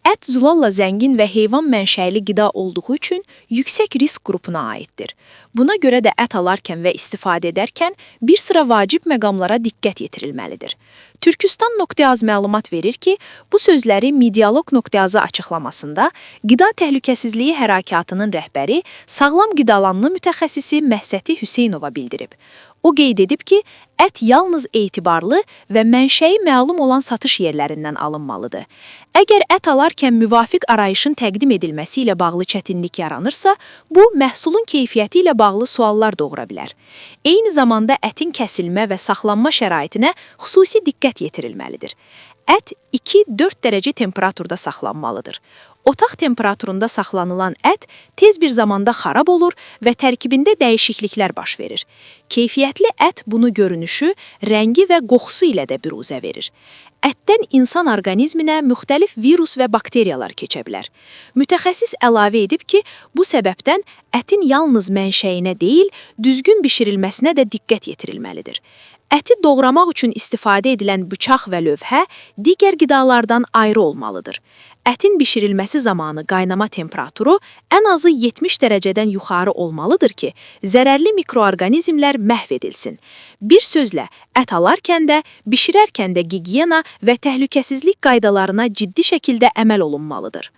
Ət zülalla zəngin və heyvan mənşəli qida olduğu üçün yüksək risk qrupuna aiddir. Buna görə də ət alarkən və istifadə edərkən bir sıra vacib məqamlara diqqət yetirilməlidir. Türkistan.az məlumat verir ki, bu sözləri Medialog.az açıqlamasında Qida Təhlükəsizliyi Hərəkatının rəhbəri, sağlam qidalanma mütəxəssisi Məhsəti Hüseynova bildirib. O qeyd edib ki, ət yalnız etibarlı və mənşəyi məlum olan satış yerlərindən alınmalıdır. Əgər ət alarkən müvafiq arayışın təqdim edilməsi ilə bağlı çətinlik yaranırsa, bu məhsulun keyfiyyəti ilə bağlı suallar doğura bilər. Eyni zamanda ətin kəsilmə və saxlanma şəraitinə xüsusi diqqət yetirilməlidir. Ət 2-4 dərəcə temperaturda saxlanmalıdır. Otaq temperaturunda saxlanılan ət tez bir zamanda xarab olur və tərkibində dəyişikliklər baş verir. Keyfiyyətli ət bunu görünüşü, rəngi və qoxusu ilə də büruzə verir. Ətdən insan orqanizminə müxtəlif virus və bakteriyalar keçə bilər. Mütəxəssis əlavə edib ki, bu səbəbdən ətin yalnız mənşəyinə deyil, düzgün bişirilməsinə də diqqət yetirilməlidir. Əti doğramaq üçün istifadə edilən bıçaq və lövhə digər qidalardan ayrı olmalıdır. Ətin bişirilməsi zamanı qaynama temperaturu ən azı 70 dərəcədən yuxarı olmalıdır ki, zərərli mikroorqanizmlər məhv edilsin. Bir sözlə, ət alarkən də, bişirərkən də gigiyena və təhlükəsizlik qaydalarına ciddi şəkildə əməl olunmalıdır.